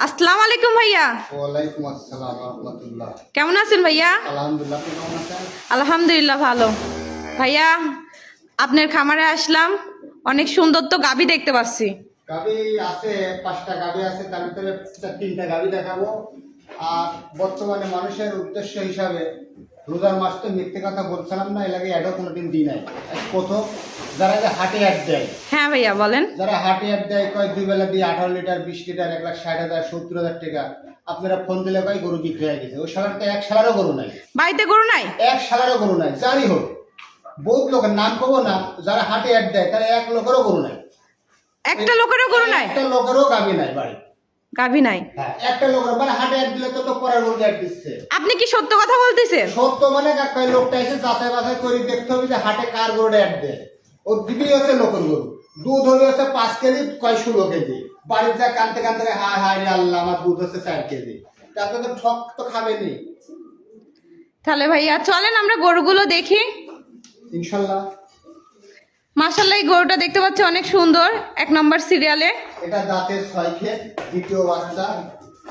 আসসালামু আলাইকুম ভাইয়া। ওয়ালাইকুম আসসালাম ওয়া রাহমাতুল্লাহ। কেমন আছেন ভাইয়া? আলহামদুলিল্লাহ, আপনি কেমন আছেন? আলহামদুলিল্লাহ ভালো। ভাইয়া আপনার খামারে আসলাম, অনেক সুন্দর তো গাভী দেখতে পাচ্ছি। গাভী আছে, 5টা গাভী আছে, তার ভিতরে 3টা গাভী দেখাবো। আর বর্তমানে মানুষের উদ্দেশ্য হিসাবে রোজার মাস তো মিথ্যে কথা বলছিলাম না, এর আগে অ্যাডও কোনোদিন দিই নাই। প্রথম যারা যে হাটে অ্যাড দেয়, হ্যাঁ ভাইয়া বলেন। যারা হাটে অ্যাড দেয় কয় 2 বেলা দিয়ে 18 লিটার 20 লিটার 1,60,000 70,000 টাকা, আপনারা ফোন দিলে কয় গরু বিক্রি হয়ে গেছে। ওই সালার তো এক সালারও গরু নাই, বাড়িতে গরু নাই? এক সালারও গরু নাই। যারই হোক, বহুত লোকের নাম কবো না, যারা হাটে অ্যাড দেয় তারা এক লোকেরও গরু নাই, একটা লোকেরও গরু নাই, একটা লোকেরও গাভী নাই বাড়ি। গাভী নাই? হ্যাঁ, একটা লোকের মানে হাটে অ্যাড দিলে তো তো পরের গরু অ্যাড দিচ্ছে। আপনি কি সত্য কথা বলতেছেন? সত্য মানে কয় লোকটা এসে যাচাই বাছাই করে দেখতে হবে যে হাটে কার গরুটা অ্যাড দেয়। ও দিবি হচ্ছে লোকের গরু, দুধ হবে হচ্ছে 5 কেজি, কয় 16 কেজি। বাড়ির যা কানতে কানতে হায় হায় রে আল্লাহ, আমার দুধ হচ্ছে 4 কেজি। তাতে তো ঠক তো খাবেনি। তাহলে ভাইয়া চলেন আমরা গরুগুলো দেখি। ইনশাল্লাহ। মাশাআল্লাহ, এই গরুটা দেখতে পাচ্ছি অনেক সুন্দর, 1 নম্বর সিরিয়ালে। এটা দাঁতের 6 খেত, দ্বিতীয় বাচ্চা,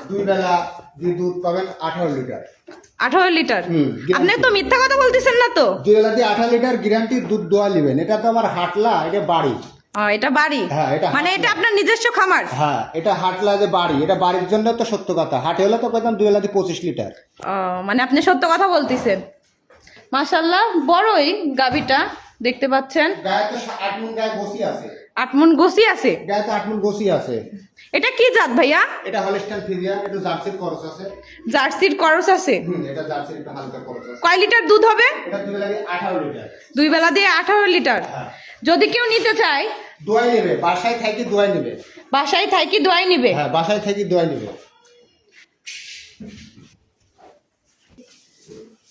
2 বেলা দিয়ে দুধ পাবেন 18 লিটার। 18 লিটার? guarantee। আপনি তো মিথ্যা কথা বলতেছেন না তো? 2 বেলা দিয়ে 18 লিটার গ্যারান্টি দুধ দোয়া নেবেন। এটা তো আমার হাটলা, এটা বাড়ি। এটা বাড়ি? হ্যাঁ, এটা মানে হাটলা। এটা আপনার নিজস্ব খামার? হ্যাঁ, এটা হাটলা যে বাড়ি, এটা বাড়ির জন্য তো সত্য কথা। হাটে হলে তো কইতাম 2 বেলা দিয়ে 25 লিটার। মানে আপনি সত্য কথা বলতেছেন। মাশাআল্লাহ, বড়ই গাভীটা দেখতে পাচ্ছেন। গায়ে তো 8 মণ গায়ে বসি আছে। 8 মণ গোসি আছে? গায়ে তো 8 মণ বসি আছে। এটা কি জাত ভাইয়া? এটা হলস্টাইন ফ্রিজিয়ান, একটু জার্সির খরচ আছে। জার্সির করস আছে? এটা জার্সির একটু হালকা খরচ আছে। কয় লিটার দুধ হবে? এটা 2 বেলা দিয়ে 18 লিটার। 2 বেলা দিয়ে 18 লিটার। হ্যাঁ। যদি কেউ নিতে চায় দোয়াই নেবে, বাসায় থাকি দোয়াই নেবে। বাসায় থাকি দোয়াই নিবে? হ্যাঁ, বাসায় থাকি দোয়াই নেবে।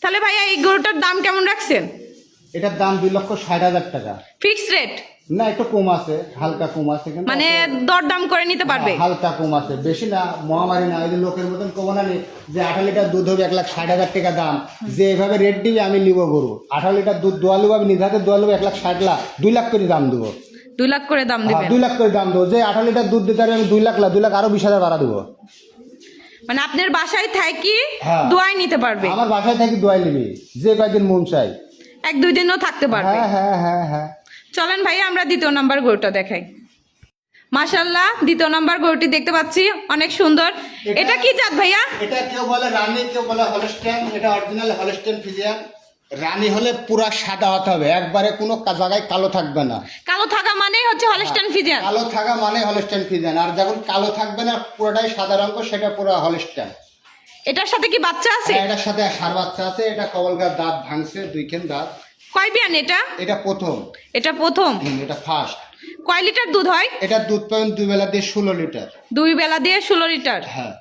তাহলে ভাইয়া এই গরুটার দাম কেমন রাখছেন? এটার দাম 2,60,000 টাকা। Fix rate? না, একটু কম আছে, হালকা কম আছে, কিন্তু মানে দরদাম করে নিতে পারবে? হালকা কম আছে, বেশি না, মহামারী না। ওই যে লোকের মতন কমো না যে 18 লিটার দুধ হবে 1,60,000 টাকা দাম, যে এভাবে রেট দিবে আমি নিব গরু। 18 লিটার দুধ দোয়া নেবো, আমি নিজে হাতে দোয়া নেবো, 1,60,000 2 লাখ করে দাম দেবো। 2 লাখ করে দাম দিবেন? 2 লাখ করে দাম দেবো। যে 18 লিটার দুধ দিতে পারবে আমি 2 লাখ, 2 লাখ আরো 20,000 বাড়া দেবো। মানে আপনার বাসায় থাকি হ্যাঁ। দোয়াই নিতে পারবে? আমার বাসায় থাকি দোয়াই নিবি, যে কয়েকদিন মন চাই। 1-2 দিনও থাকতে পারবে? হ্যাঁ হ্যাঁ হ্যাঁ হ্যাঁ। চলেন ভাইয়া আমরা দ্বিতীয় নাম্বার গরুটা দেখাই। মাশাআল্লাহ, দ্বিতীয় নাম্বার গরুটি দেখতে পাচ্ছি অনেক সুন্দর। এটা কি জাত ভাইয়া? এটা কেউ বলে রানী, কেউ বলে হলস্টাইন। এটা অরিজিনাল হলস্টাইন ফ্রিজিয়ান। রানী হলে পুরা সাদা হতে হবে, একবারে কোনো জায়গায় কালো থাকবে না। কালো থাকা মানেই হচ্ছে হলস্টাইন ফ্রিজিয়ান? কালো থাকা মানে হলস্টাইন ফ্রিজিয়ান। আর যখন কালো থাকবে না, পুরোটাই সাদা রঙ, সেটা পুরো হলস্টাইন। এটার সাথে কি বাচ্চা আছে? এটার সাথে সার বাচ্চা আছে। এটা কবলগার দাঁত ভাঙছে, 2 খান দাঁত। কয় বিয়ান এটা? এটা প্রথম। এটা প্রথম? এটা ফার্স্ট। কয় লিটার দুধ হয়? এটা দুধ পাবেন 2 বেলা দিয়ে 16 লিটার। 2 বেলা দিয়ে 16 লিটার? হ্যাঁ।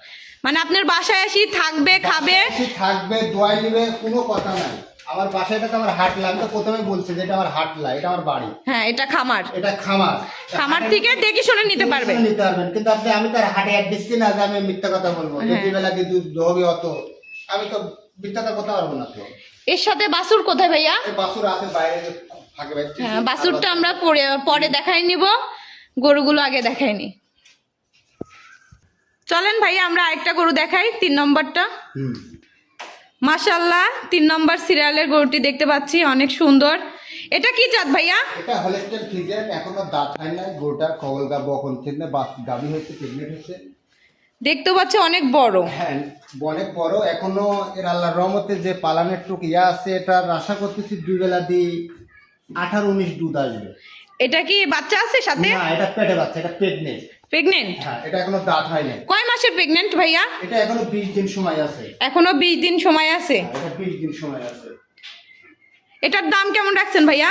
মানে আপনার বাসায় আসি থাকবে, খাবে, থাকবে, দোয়াই নিবে, কোনো কথা নাই। আমার বাসাটা তো আমার হাটলা, আমি তো প্রথমে বলছি যে এটা আমার হাটলা, এটা আমার বাড়ি। হ্যাঁ, এটা খামার। এটা খামার। খামার থেকে দেখে শুনে নিতে পারবে? নিতে পারবেন, কিন্তু আমি তো আর হাটে এক দিচ্ছি না যে আমি মিথ্যা কথা বলবো। যে 2 বেলা দিয়ে দুধ হবে অত, আমি তো মিথ্যাটা কথা পারবো না। তো এর সাথে বাছুর কোথায় ভাইয়া? এই বাছুর আছে বাইরে, ফাঁকে বাইরে। হ্যাঁ, বাছুরটা আমরা পরে দেখাই নিব, গরুগুলো আগে দেখাইনি। চলেন ভাইয়া আমরা আরেকটা গরু দেখাই, 3 নম্বরটা। মাশাআল্লাহ, 3 নম্বর সিরিয়ালের গরুটি দেখতে পাচ্ছি অনেক সুন্দর। এটা কি জাত ভাইয়া? এটা হলস্টাইন ফ্রিজিয়ান। এখনো দাঁত হয় না। গরুটা কবলগা বকন থেকে গাভী হয়েছে, প্রেগনেন্ট হয়েছে। দেখতে পাচ্ছি অনেক বড়। হ্যাঁ, অনেক বড়। এখনো এর আল্লাহর রহমতে যে পালানের টুক ইয়া আছে, এটা আশা করতেছি 2 বেলা দিয়ে 18-19 দুধ আসবে। এটা কি বাচ্চা আছে সাথে? না, এটা পেটে বাচ্চা, এটা প্রেগনেন্ট। প্রেগনেন্ট? হ্যাঁ, এটা এখনো দাঁত হয় না। কয় মাসের প্রেগনেন্ট ভাইয়া? এটা এখনো 20 দিন সময় আছে। এখনো 20 দিন সময় আছে? এটা 20 দিন সময় আছে। এটার দাম কেমন রাখছেন ভাইয়া?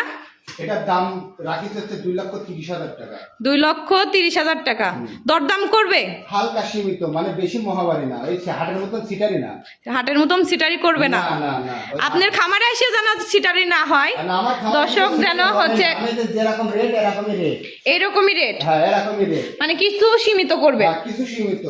এটার দাম রাখিস হচ্ছে 2,30,000 টাকা। 2,30,000 টাকা? দরদাম করবে? হালকা সীমিত, মানে বেশি মহাবারি না, ওই হাটের মতন সিটারি না। হাটের মতন সিটারি করবে না? না না না। আপনার খামারে এসে যেন সিটারি না হয়, আমার দর্শক যেন হচ্ছে যেরকম রেট এরকমই রেট। এরকমই রেট? হ্যাঁ, এরকমই রেট। মানে কিছু সীমিত করবে? কিছু সীমিত।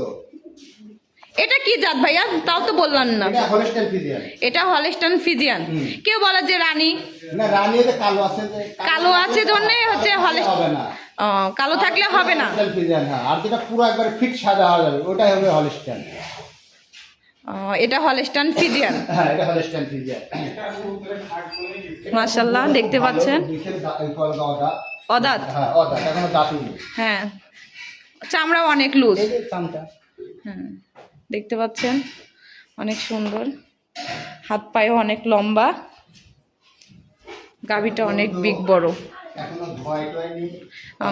এটা কি জাত ভাইয়া তাও তো বললাম না? এটা হলস্টাইন ফ্রিজিয়ান। এটা হলস্টাইন ফ্রিজিয়ান। কেউ বলে যে রানী। না, রানী হলে কালো আছে, যে কালো আছে জন্য হচ্ছে হবে না। কালো থাকলে হবে না। হলস্টাইন ফ্রিজিয়ান, হ্যাঁ। আর যেটা পুরো একবার ফিট সাদা হয়ে যাবে ওটাই হবে হলস্টাইন। এটা হলস্টাইন ফ্রিজিয়ান। হ্যাঁ, এটা হলস্টাইন ফ্রিজিয়ান। মাশাআল্লাহ, দেখতে পাচ্ছেন অদাঁত। হ্যাঁ, অদাঁত, এখনো দাঁতই নেই। হ্যাঁ, চামড়া অনেক লুজ। এই যে চামটা। হ্যাঁ, দেখতে পাচ্ছেন অনেক সুন্দর, হাত পায়ে অনেক লম্বা, গাভীটা অনেক বিগ বড়। এখনো ধোয়াই টোয়াইনি।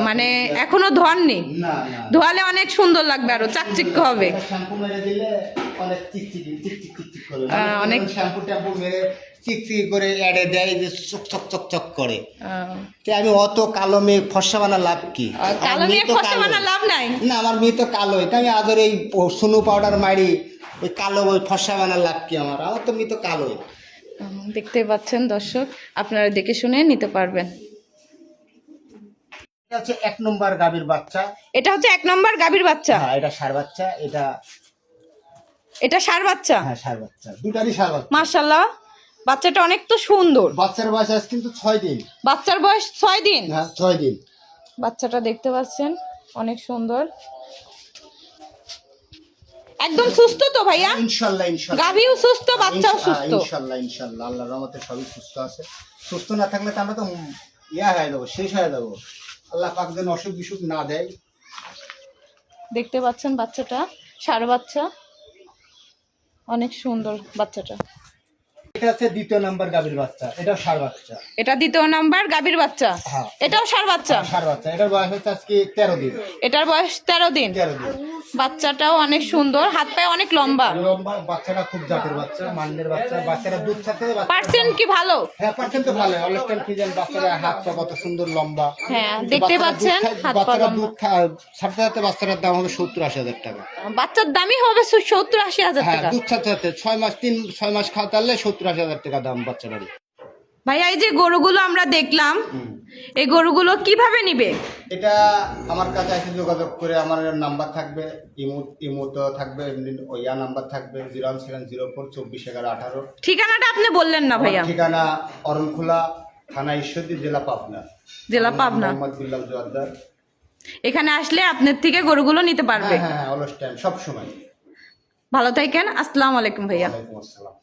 মানে এখনো ধোয়াননি, না না, ধোয়ালে অনেক সুন্দর লাগবে, আরো চাকচিক্য হবে। শ্যাম্পু মেরে দিলে অনেক চিকচিকি চিকচিক করে, অনেক শ্যাম্পু ট্যাম্পু মেরে চিকচিকি করে এড়ে দেয় যে চক চক চক চক করে। আহ, তে আমি অত কালো মেয়ে ফর্সা বানা লাভ কি? কালো মেয়ে ফর্সা বানা লাভ নাই। না, আমার মেয়ে তো কালোই, তাই আমি আদর এই সুনু পাউডার মারি ওই কালো ওই ফর্সা বানা লাভ কি? আমার তো মেয়ে তো কালোই। দেখতে পাচ্ছেন দর্শক, আপনারা দেখে শুনে নিতে পারবেন। এটা হচ্ছে 1 নম্বর গাভীর বাচ্চা। এটা হচ্ছে 1 নম্বর গাভীর বাচ্চা। হ্যাঁ, এটা ষাঁড় বাচ্চা। এটা ষাঁড় বাচ্চা। হ্যাঁ, ষাঁড় বাচ্চা, দুটারই ষাঁড় বাচ্চা। মাশাআল্লাহ, বাচ্চাটা অনেক তো সুন্দর। বাচ্চার বয়স আজ কিন্তু 6 দিন। বাচ্চার বয়স 6 দিন। হ্যাঁ, 6 দিন। বাচ্চাটা দেখতে পাচ্ছেন অনেক সুন্দর, একদম সুস্থ তো ভাইয়া? ইনশাআল্লাহ ইনশাআল্লাহ। গাভীও সুস্থ, বাচ্চাও সুস্থ। ইনশাআল্লাহ ইনশাআল্লাহ, আল্লাহর রহমতে সবই সুস্থ আছে। সুস্থ না থাকলে তো আমরা তো হয়ে যাবো, শেষ হয়ে যাবো। আল্লাহ পাক যেন অসুখ বিসুখ না দেয়। দেখতে পাচ্ছেন বাচ্চাটা, ষাঁড় বাচ্চা, অনেক সুন্দর বাচ্চাটা। এটা হচ্ছে 2 নম্বর গাভীর বাচ্চা। এটাও ষাঁড় বাচ্চা। এটা 2 নাম্বার গাভীর বাচ্চা। হ্যাঁ, এটাও ষাঁড় বাচ্চা। ষাঁড় বাচ্চা। এটার বয়স হচ্ছে আজকে 13 দিন। এটার বয়স 13 দিন। 13 দিন। বাচ্চাটাও অনেক সুন্দর, হাত পায়ে অনেক লম্বা। লম্বা, বাচ্চাটা খুব জাতের বাচ্চা, মানের বাচ্চা। বাচ্চারা দুধ ছাড়তে পার্সেন্ট কি ভালো? হ্যাঁ, পার্সেন্ট তো ভালো। হলস্টাইন ফ্রিজিয়ান বাচ্চারা হাত পা কত সুন্দর লম্বা। হ্যাঁ, দেখতে পাচ্ছেন হাত পা বাচ্চারা লম্বা। দুধ ছাড়তে ছাড়তে বাচ্চাটার দাম হবে 70-80 হাজার টাকা। বাচ্চার দামই হবে 70-80 হাজার হ্যাঁ, টাকা। দুধ ছাড়তে ছাড়তে 6 মাস খাওয়াতে পারলে 70-80 হাজার টাকা দাম বাচ্চাটারই। ভাইয়া, এই যে গরুগুলো আমরা দেখলাম, এই গরুগুলো কিভাবে নিবে? এটা আমার কাছে এসে যোগাযোগ করে, আমার নাম্বার থাকবে, ইমোতে থাকবে, ওই নাম্বার থাকবে 01704241118। ঠিকানাটা আপনি বললেন না ভাইয়া। ঠিকানা অরণখোলা, থানা ঈশ্বরদী, জেলা পাবনা। জেলা পাবনা। মোহাম্মদ বিল্লাল জোয়ারদার। এখানে আসলে আপনার থেকে গরুগুলো নিতে পারবে। হ্যাঁ হ্যাঁ, অলস টাইম সব সময়। ভালো থাকেন। আসসালামু আলাইকুম ভাইয়া। ওয়ালাইকুম আসসালাম।